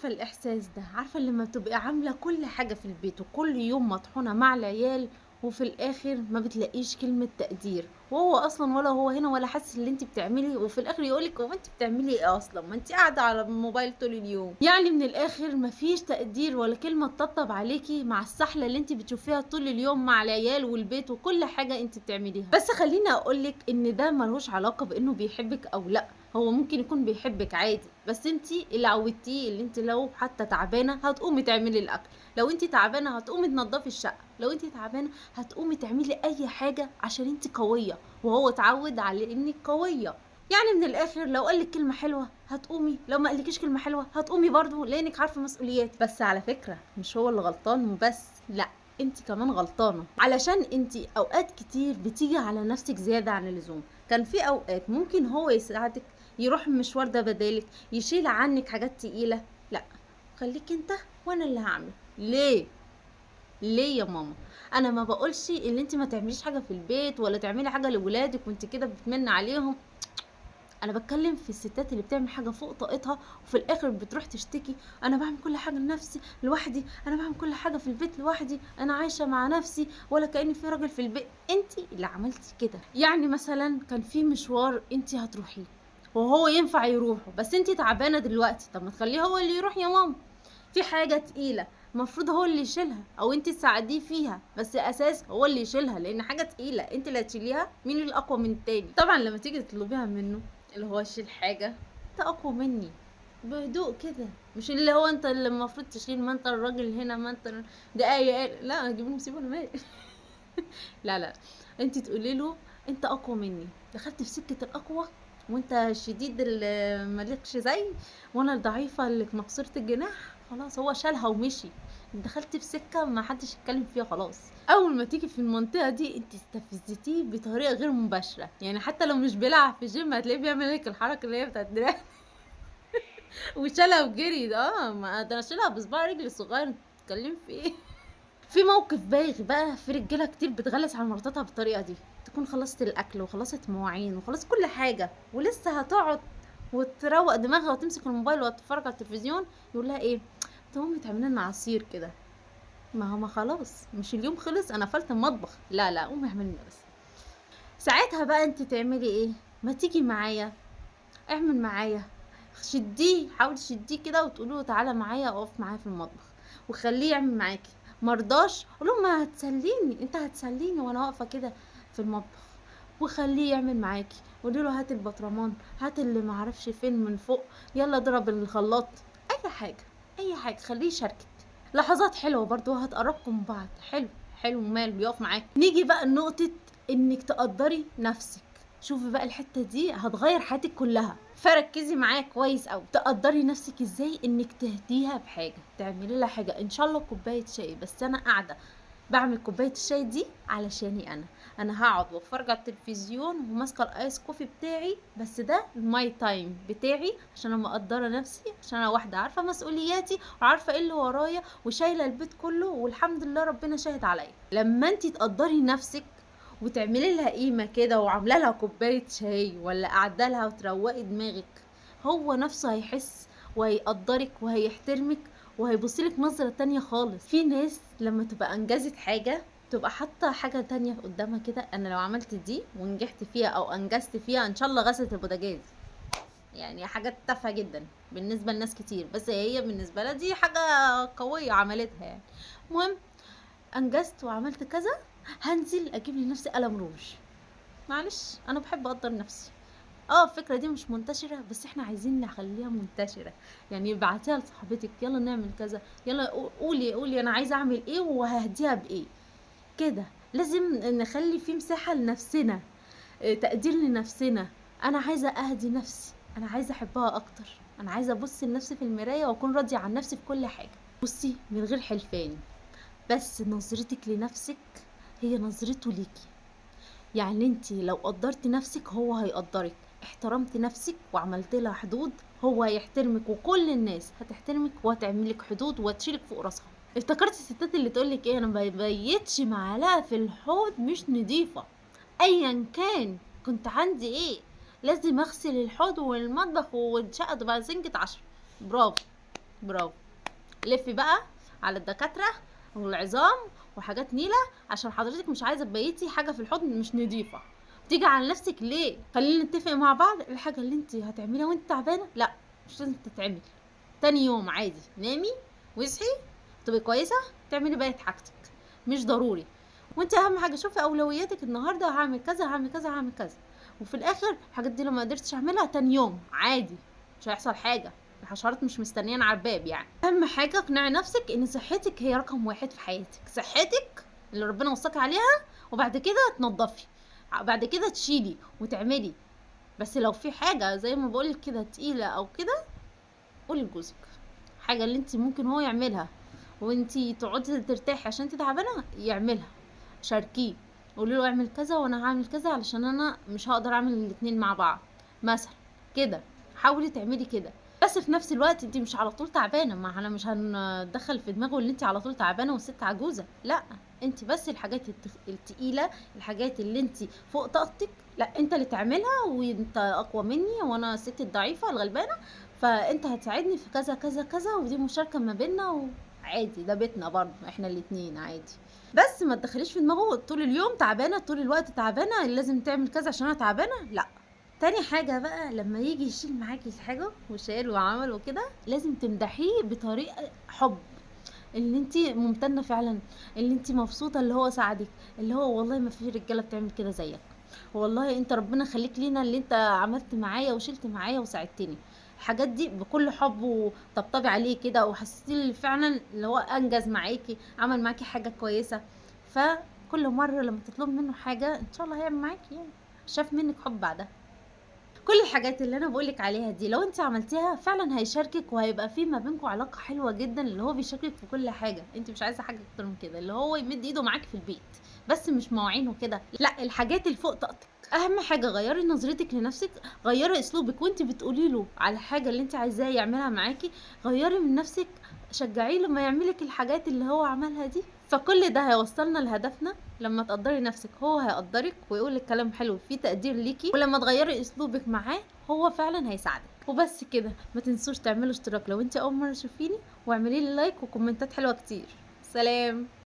عارفة الإحساس ده، عارفة لمّا تبقي عاملة كل حاجة في البيت وكل يوم مطحونة مع العيال، وفي الآخر ما بتلاقيش كلمة تقدير، وهو أصلًا ولا هو هنا ولا حاسس اللي أنتِ بتعملي، وفي الآخر يقول لِك هو أنتِ بتعملي إيه أصلًا؟ ما أنتِ قاعدة على الموبايل طول اليوم. يعني من الآخر ما فيش تقدير ولا كلمة تطبطب عليكِ مع السحلة اللي أنتِ بتشوفيها طول اليوم مع العيال والبيت وكل حاجة أنتِ بتعمليها. بس خلّيني أقول لِك إن ده ما لهوش علاقة بإنه بيحبِك أو لأ. هو ممكن يكون بيحبِك عادي، بس أنتِ اللي عوّدتيه اللي أنتِ لو حتى تعبانة هتقومي تعملي الأكل، لو أنتِ تعبانة هتقومي تنضّفي الشقة، لو أنتِ تعبانة هتقومي تعملي أي حاجة عشان أنتِ قوية، وهو اتعوّد على إنِّك قوية. يعني من الآخر لو قال لِك كلمة حلوة هتقومي، لو ما قالكيش كلمة حلوة هتقومي برضه لإنِّك عارفة مسؤولياتِك. بس على فكرة مش هو اللي غلطان وبس، لأ، أنتِ كمان غلطانة، علشان أنتِ أوقات كتير بتيجي على نَفْسِك زيادة عن اللزوم. كان في أوقات ممكن هو يساعدِك، يروح المشوار ده بدالِك، يشيل عنِّك حاجات تقيلة، لأ، خلّيك أنت وأنا اللي هاعمل. ليه؟ ليه يا ماما؟ أنا ما باقولش إن أنتِ ما تعمليش حاجة في البيت ولا تعملي حاجة لولادِك وأنتِ كده بتمنّي عليهم، أنا باتكلّم في الستات اللي بتعمل حاجة فوق طاقتها وفي الآخر بتروح تشتكي، أنا باعمل كل حاجة لنفسي لوحدي، أنا باعمل كل حاجة في البيت لوحدي، أنا عايشة مع نفسي ولا كأن في راجل في البيت. أنتِ اللي عملتِ كده. يعني مثلًا كان في مشوار أنتِ هتروحيه وهو ينفع يروحه، بس أنتِ تعبانة دلوقتي، طب ما تخلّيه هو اللي يروح يا ماما. في حاجة تقيلة المفروض هو اللي يشيلها أو أنتِ تساعديه فيها، بس أساس هو اللي يشيلها، لإن حاجة تقيلة أنتِ اللي هتشيليها، مين الأقوى من التاني؟ طبعًا لمّا تيجي تطلبيها منه اللي هو شيل حاجة، أنت أقوى منّي، بهدوء كده، مش اللي هو أنت اللي المفروض تشيل، ما أنت الراجل هنا، ما أنت ده آية لأ هاجيب له مصيبة أنا مالي. لا، لأ، أنتِ تقولي له أنت أقوى منّي، دخلت في سكة الأقوى وأنت الشديد اللي ما لكش زي، وأنا الضعيفة اللي مكسورة الجناح، خلاص هو شالها ومشي، دخلتِ في سكة ما حدش يتكلم فيها خلاص. أول ما تيجي في المنطقة دي أنتِ استفزتيه بطريقة غير مباشرة، يعني حتى لو مش بيلعب في الgym هتلاقيه بيعمل لِك الحركة اللي هي بتاعة دراع وشالها وجري، ما ده أنا شيلها بصباع رجلي الصغير، أنتِ بتتكلمي في إيه؟ في موقف بايخ بقى، في رجالة كتير بتغلس على مراتاتها بالطريقة دي، تكون خلصت الأكل وخلصت مواعين وخلصت كل حاجة ولسه هتقعد وتروق دماغها وتمسك الموبايل وتتفرج على التلفزيون، يقول لها إيه تقومي تعملي لنا عصير كده. ما خلاص مش اليوم خلص أنا قفلت المطبخ، لا لا قومي اعملي لنا بس. ساعتها بقى انت تعملي ايه؟ ما تيجي معايا، اعمل معايا، شديه، حاولي تشديه كده وتقولي له تعالى معايا اقف معايا في المطبخ وخليه يعمل معاكي. مرضاش قول له ما هتسليني، انت هتسليني وانا واقفه كده في المطبخ، وخليه يعمل معاكي. قولي له هات البطرمان، هات اللي معرفش فين من فوق، يلا اضرب الخلاط، اي حاجه، اي حاجه خليه يشاركك. لحظات حلوه برضو هتقربكم من بعض، حلو حلو وماله يقف معاك. نيجي بقى لنقطه انك تقدري نفسك، شوفي بقى الحتة دي هتغير حياتك كلها، فركزي معايا كويس أوي. تقدري نفسك ازاي؟ انك تهديها بحاجة، تعملي لها حاجة، ان شاء الله كوباية شاي، بس انا قاعدة بعمل كوباية الشاي دي علشاني انا هقعد واتفرج على التلفزيون وماسكة الايس كوفي بتاعي، بس ده الماي تايم بتاعي عشان انا مقدرة نفسي، عشان انا واحدة عارفة مسؤولياتي وعارفة ايه اللي ورايا وشايلة البيت كله والحمد لله ربنا شاهد عليا. لما انتي تقدري نفسك وتعملي لها قيمة كده وعاملة لها كوباية شاي ولا قاعدة لها وتروقي دماغك، هو نفسه هيحس وهيقدرك وهيحترمك وهيبصلك نظرة تانية خالص. في ناس لما تبقى انجزت حاجة تبقى حاطة حاجة تانية قدامها كده، انا لو عملت دي ونجحت فيها او انجزت فيها ان شاء الله غسلت البوتاجاز، يعني حاجات تافهة جدا بالنسبة لناس كتير، بس هي بالنسبة لها دي حاجة قوية عملتها يعني. المهم انجزت وعملت كذا، هنزل اجيب لنفسي قلم روج. معلش انا بحب اقدر نفسي. الفكره دي مش منتشره بس احنا عايزين نخليها منتشره، يعني ابعتيها لصاحبتك يلا نعمل كذا، يلا قولي انا عايزه اعمل ايه وهديها بايه كده. لازم نخلي في مساحه لنفسنا، تقدير لنفسنا. انا عايزه اهدي نفسي، انا عايزه احبها اكتر، انا عايزه ابص لنفسي في المرايه واكون راضيه عن نفسي في كل حاجه. بصي من غير حلفان، بس نظرتك لنفسك هي نظرته ليكي. يعني انت لو قدرتي نفسك هو هيقدرك، احترمتي نفسك وعملت لها حدود هو هيحترمك، وكل الناس هتحترمك وهتعملك حدود وهتشيلك فوق راسها. افتكرت الستات اللي تقولك ايه، انا ما بيتش معلقه في الحوض مش نضيفه، ايا كان كنت عندي ايه لازم اغسل الحوض والمطبخ والشقه تبقى زنجة 10. برافو، برافو. لفي بقى على الدكاترة والعظام وحاجات نيلة، عشان حضرتك مش عايزة تبيتي حاجة في الحضن مش نضيفة. تيجي على نفسك ليه؟ خلينا نتفق مع بعض، الحاجة اللي انت هتعمليها وانت تعبانة لا مش لازم تتعمل. تاني يوم عادي نامي واصحي تبقي كويسة تعملي بقية حاجتك، مش ضروري. وانت اهم حاجة شوفي اولوياتك، النهاردة هعمل كذا هعمل كذا هعمل كذا، وفي الاخر الحاجات دي لو ما قدرتش اعملها تاني يوم عادي مش هيحصل حاجة، الحشرات مش مستنيانا على الباب يعني. اهم حاجه اقنعي نفسك ان صحتك هي رقم واحد في حياتك، صحتك اللي ربنا وصاكي عليها، وبعد كده تنضفي، بعد كده تشيلي وتعملي. بس لو في حاجه زي ما بقولك كده تقيله او كده، قولي لجوزك حاجه اللي انت ممكن هو يعملها وانت تقعدي ترتاحي عشان انت تعبانه يعملها، شاركيه، قولي له اعمل كذا وانا هعمل كذا علشان انا مش هقدر اعمل الاتنين مع بعض مثلا كده. حاولي تعملي كده، بس في نفس الوقت انت مش على طول تعبانه، ما احنا مش هندخل في دماغه ان انت على طول تعبانه والست عجوزه، لا. انت بس الحاجات التقيله، الحاجات اللي انت فوق طاقتك لا انت اللي تعملها، وانت اقوى مني وانا الست الضعيفه الغلبانه، فانت هتساعدني في كذا كذا كذا، ودي مشاركه ما بيننا وعادي، ده بيتنا برضه احنا الاتنين عادي. بس ما تدخليش في دماغه طول اليوم تعبانه طول الوقت تعبانه لازم تعمل كذا عشان انا تعبانه، لا. تاني حاجة بقى لما يجي يشيل معاكي الحاجة وشال وعمل وكده، لازم تمدحيه بطريقة حب، اللي انتي ممتنة فعلا، اللي انتي مبسوطة اللي هو ساعدك، اللي هو والله ما في رجالة بتعمل كده زيك، والله انت ربنا خليك لينا اللي انت عملت معايا وشلت معايا وساعدتني. الحاجات دي بكل حب وطبطبي عليه كده وحسيتي فعلا اللي هو انجز معاكي، عمل معاكي حاجة كويسة. فكل مرة لما تطلب منه حاجة ان شاء الله هيعمل معاكي يعني، شاف منك حب بعدها. كل الحاجات اللي انا بقولك عليها دي لو انت عملتيها فعلا هيشاركك، وهيبقى في ما بينكم علاقه حلوه جدا، اللي هو بيشاركك في كل حاجه، انت مش عايزه حاجه اكتر من كده، اللي هو يمد ايده معاكي في البيت، بس مش مواعين وكده لا، الحاجات اللي فوق طاقتك. اهم حاجه غيري نظرتك لنفسك، غيري اسلوبك وانت بتقولي له على حاجه اللي انت عايزاه يعملها معاكي، غيري من نفسك، شجعيه لما يعملك الحاجات اللي هو عملها دي. فكل ده هيوصلنا لهدفنا، لما تقدري نفسك هو هيقدرك ويقولك كلام حلو فيه تقدير ليكي، ولما تغيري اسلوبك معاه هو فعلا هيساعدك. وبس كده، ما تنسوش تعملوا اشتراك لو انت اول مره تشوفيني، واعملي لي لايك وكومنتات حلوه كتير. سلام.